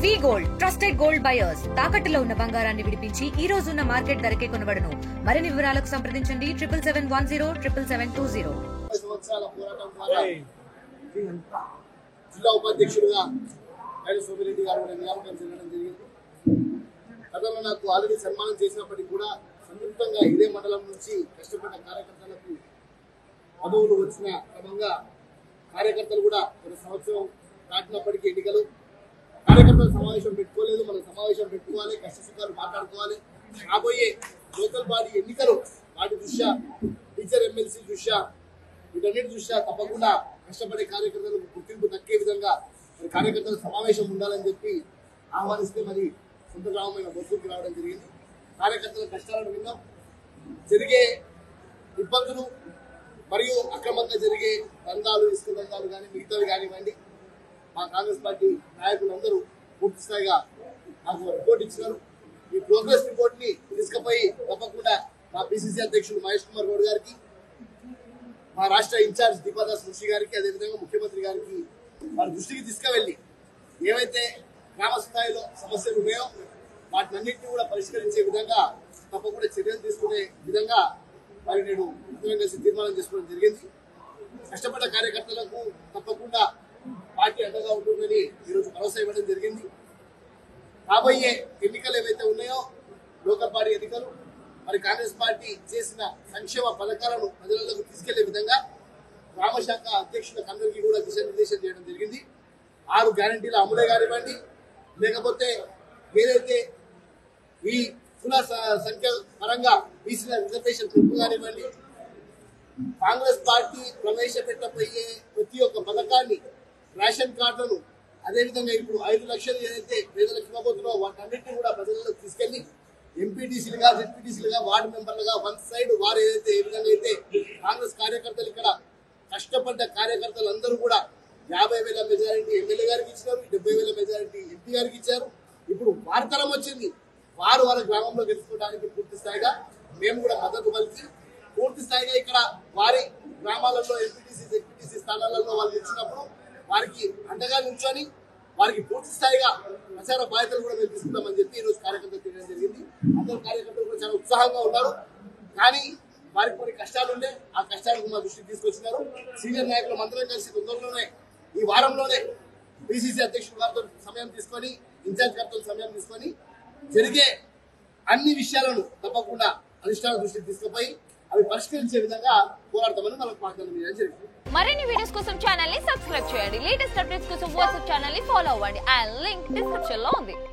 వి gold trusted gold buyers తాకట్టులో ఉన్న బంగారాన్ని విడిపించి ఈ రోజు ఉన్న మార్కెట్ ధరకే కొనబడును. మరిన్ని వివరాలకు సంప్రదించండి 7710777720. జిల్లా ఉపాధ్యక్షుడిగా సోమిరెడ్డి గారు నియామకం చేయడం జరిగింది. గతంలో నాకు ఆల్రెడీ సన్మానం చేసినప్పటికీ కూడా సంయుక్తంగా ఇదే మండలం నుంచి కష్టపడ్డ కార్యకర్తలకు పదవులు వచ్చిన క్రమంగా కార్యకర్తలు కూడా ఒక సంవత్సరం దాటినప్పటికీ ఎన్నికలు కార్యకర్తల సమావేశం పెట్టుకోలేదు. మనం సమావేశం పెట్టుకోవాలి, కష్టసుఖాలు మాట్లాడుకోవాలి. రాబోయే లోకల్ బాడీ ఎన్నికలు వాటి దృష్ట్యా టీచర్ ఎమ్మెల్సీ దృష్ట్యా వీటన్నిటి దృష్ట్యా తప్పకుండా కష్టపడే కార్యకర్తలకు గుర్తింపు దక్కే విధంగా మరి కార్యకర్తల సమావేశం ఉండాలని చెప్పి ఆహ్వానిస్తే మరి సొంత గ్రామమైన బొత్తూరుకి రావడం జరిగింది. కార్యకర్తల కష్టాలను విన్నాం. జరిగే ఇబ్బందులు మరియు అక్రమంగా జరిగే దందాలు, ఇసుక దందాలు కానీ మిగతావి కానివ్వండి, మా కాంగ్రెస్ పార్టీ నాయకులందరూ పూర్తి స్థాయిగా నాకు రిపోర్ట్ ఇచ్చినారు. ఈ ప్రోగ్రెస్ రిపోర్ట్ ని తీసుకుపోయి తప్పకుండా మా పిసిసి అధ్యక్షుడు మహేష్ కుమార్ గౌడ్ గారికి, మా రాష్ట్ర ఇన్ఛార్జ్ దీపాదాస్ మున్షి గారికి, అదేవిధంగా ముఖ్యమంత్రి గారికి వారి దృష్టికి తీసుకువెళ్ళి ఏవైతే గ్రామ స్థాయిలో సమస్యలు ఉన్నాయో వాటినన్నింటినీ కూడా పరిష్కరించే విధంగా తప్పకుండా చర్యలు తీసుకునే విధంగా మరి నేను ఉద్యోగం కలిసి తీర్మానం చేసుకోవడం జరిగింది. కష్టపడ్డ కార్యకర్తలకు తప్పకుండా పార్టీ అండగా ఉంటుందని ఈరోజు భరోసా ఇవ్వడం జరిగింది. రాబోయే ఎన్నికలు ఏవైతే ఉన్నాయో లోకల్ బాడీ ఎన్నికలు మరి కాంగ్రెస్ పార్టీ చేసిన సంక్షేమ పథకాలను ప్రజలకు తీసుకెళ్లే విధంగా గ్రామ శాఖ అధ్యక్షులకు అందరికీ కూడా దిశానిర్దేశం చేయడం జరిగింది. 6 గ్యారంటీల అమలే కానివ్వండి, లేకపోతే ఏదైతే ఈ కుల సంఖ్య పరంగా బీసీల రిజర్వేషన్ పెంపు కానివ్వండి, కాంగ్రెస్ పార్టీ ప్రవేశపెట్టబోయే ప్రతి ఒక్క పథకాన్ని, రేషన్ కార్డులను, అదేవిధంగా ఇప్పుడు 5 లక్షలు ఏదైతే పేదలకు ఇవ్వబోతున్నారో వాటన్నిటిని కూడా ప్రజలకు తీసుకెళ్లి ఎంపీటీసీలుగా, జెడ్పీటీసీలుగా, వార్డు మెంబర్లుగా వన్ సైడ్ వారు ఏదైతే ఏ విధంగా అయితే కాంగ్రెస్ కార్యకర్తలు ఇక్కడ కష్టపడ్డ కార్యకర్తలు అందరూ కూడా 50,000 మెజారిటీ ఎమ్మెల్యే గారికి ఇచ్చినారు, 70,000 మెజారిటీ ఎంపీ గారికి ఇచ్చారు. ఇప్పుడు వార్తలం వచ్చింది, వారు వాళ్ళ గ్రామంలో గెలుచుకోవడానికి పూర్తి స్థాయిగా మేము కూడా మద్దతు పలికి పూర్తి స్థాయిగా ఇక్కడ వారి గ్రామాలలో ఎంపీటీసీ, జెడ్పీటీసీ స్థానాలలో వాళ్ళు ఇచ్చినప్పుడు వారికి అండగా నిల్చొని వారికి పూర్తి స్థాయిగా ప్రచార బాధ్యతలు కూడా మేము తీసుకుంటామని చెప్పి ఈరోజు కార్యకర్తలు తెలియడం జరిగింది. అందరూ కార్యకర్తలు కూడా చాలా ఉత్సాహంగా ఉన్నారు. కానీ వారికి కొన్ని కష్టాలు ఉండే ఆ కష్టాలకు మా దృష్టికి తీసుకొచ్చినారు. సీనియర్ నాయకులు అందరం కలిసి తొందరలోనే ఈ వారంలోనే పిసిసి అధ్యక్షుడు గారితో సమయం తీసుకొని, ఇన్ఛార్జ్ గారితో సమయం తీసుకొని జరిగే అన్ని విషయాలను తప్పకుండా అధిష్టాన దృష్టికి తీసుకుపోయి అవి పరిష్కరించే విధంగా పోరాడతామని మనకు వాగ్దానం చేయడం జరిగింది. మరిన్ని వీడియోస్ కోసం ఛానల్ ని సబ్స్క్రైబ్ చేయండి. లేటెస్ట్ అప్డేట్స్ కోసం వాట్సాప్ ఛానల్ ని ఫాలో అవ్వండి. ఆ లింక్ డిస్క్రిప్షన్ లో ఉంది.